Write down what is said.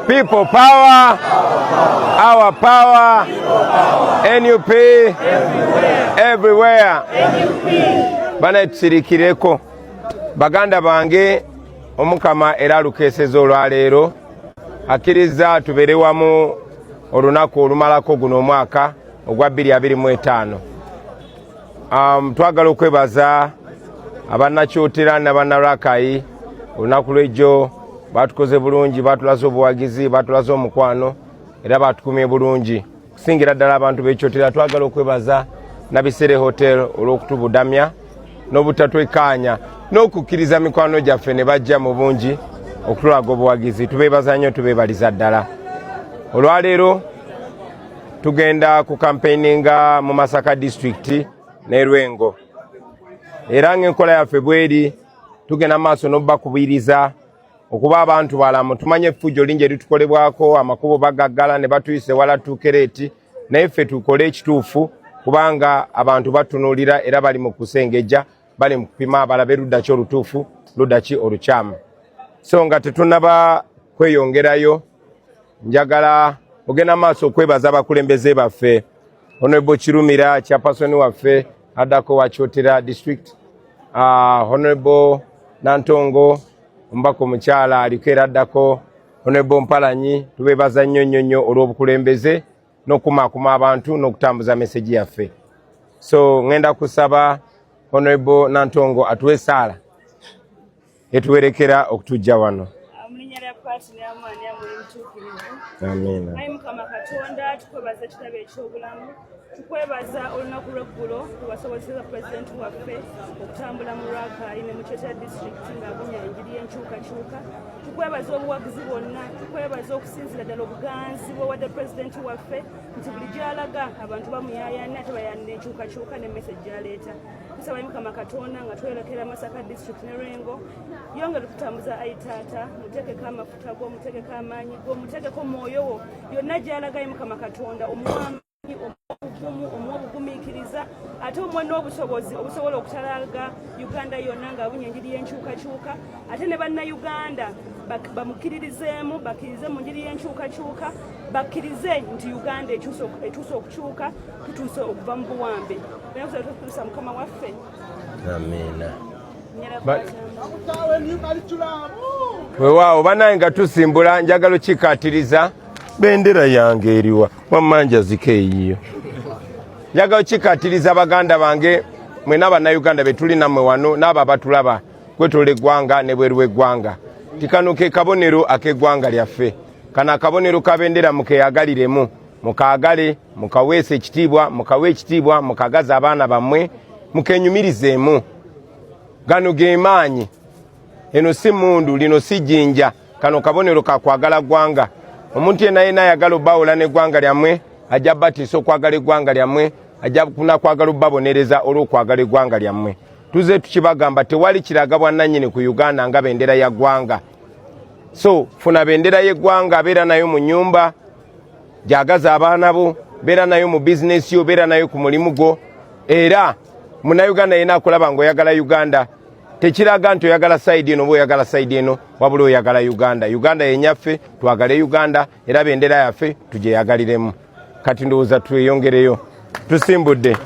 People power, our power, NUP, everywhere. Bana tusirikireko baganda bange omukama era lukesezo olwaleero akkiriza tubere wamu olunaku olumalako guno omwaka ogwa 2025. Twagala okwebaza abannakyotera n'abannalwakayi olunaku lw'ejjo batukoze bulungi, batulaze obuwagizi, batulaze omukwano era batukumye bulungi. Kusingira ddala abantu b'ekyotera twagala okwebaza Nabisere Hotel olw'okutubudamya n'obutatwekkaanya n'okukkiriza mikwano gyaffe ne bajja mu bungi okutulaga obuwagizi. Tubeebaza nnyo, tubeebaliza ddala. Olwaleero tugenda ku campaigninga mu Masaka District ne Lwengo. Era ng'enkola yaffe bweri tugenda maaso n'obakubiriza okuba abantu balamu. Tumanye effujjo lingi eritukolebwako, amakubo bagaggala ne batuyise wala tukereeti, naye ffe tukole ekituufu kubanga abantu batunuulira era bali mu kusengejja, bali mu kupima balabe ludda ki olutuufu, ludda ki olukyamu. So nga tetunnaba kweyongerayo, njagala ogenda maaso okwebaza abakulembeze baffe. Honorable Kirumira chairperson waffe addako wa Kyotera District, Honorable Nantongo ombako omukyala aliko era addako, Honorable Mpalanyi, tubeebaza nnyo olw'obukulembeze n'okumaakuma abantu n'okutambuza meseji yaffe. So ngenda kusaba Honorable Nantongo atuwe esaala etuwerekera okutujja wano. Amina. Mukama Katonda tukwebaza ekitabo eky'obulamu, tukwebaza olunaku lw'eggulo lwasobozesa pulezidenti waffe okutambula mu Lwakayi ne mu Kyotera District ng'abunya enjiri y'enkyukakyuka. Tukwebaza obuwagizi bwonna, tukwebaza okusinzira ddala obuganzi bw'owadde pulezidenti waffe nti buli gy'alaga abantu bamuyaayana ate bayaanira enkyukakyuka ne message gy'aleeta. Tusaba Mukama Katonda nga twolekera Masaka District ne Lwengo, yongera okutambuza ayi taata, muteekeko amafuta go, muteekeko amaanyi go, muteekeko omwoyo wo, yonna gy'alaga Mukama Katonda omwami omugumiikiriza ate omwe n'obusobozi obusobola okutalaga Uganda yonna ng'abunya enjiri y'enkyukakyuka, ate ne bannayuganda bamukkiririzeemu, bakkirize mu njiri y'enkyukakyuka, bakkirize nti Uganda etuuse okukyuka, tutuuse okuva mu buwambe. Tukutuusa Mukama waffe. Amina. Weewaawo bannange nga tusimbula, njagala okikkaatiriza bendera yange eriwa wammanja zikeeyiyo. Njagala okikkaatiriza baganda bange mwena bannayuganda be tuli nammwe wano n'abo abatulaba kwetoola eggwanga ne bweru w'eggwanga. Kano ke kabonero ak'eggwanga lyaffe. Kano akabonero ka bendera mukeeyagaliremu, mukaagale, mukaweesa ekitiibwa, mukawe ekitiibwa, mukagaza abaana bammwe, mukenyumirizeemu. Gano ge maanyi. Eno si mundu, lino si jjinja. Kano kabonero ka kwagala ggwanga. Omuntu yenna ayagala obbawula n'eggwanga lyammwe ajja batiisa okwagala eggwanga lyammwe, ajja kwagala obbabonereza olw'okwagala eggwanga lyammwe. Tuze tukibagamba tewali kiraga bwannannyini ku Uganda nga bendera ya ggwanga. So funa bendera y'eggwanga, beera nayo mu nnyumba gyagaza abaana bo, beera nayo mu bizinesi yo, beera nayo ku mulimu gwo. Era munnayuganda yenna akulaba ng'oyagala Uganda, tekiraga nti oyagala sayidi eno oba oyagala sayidi eno, wabula oyagala Uganda. Uganda yenyaffe, twagale Uganda era bendera yaffe tugyeyagaliremu. Kati ndowooza tweyongereyo. Tusimbudde.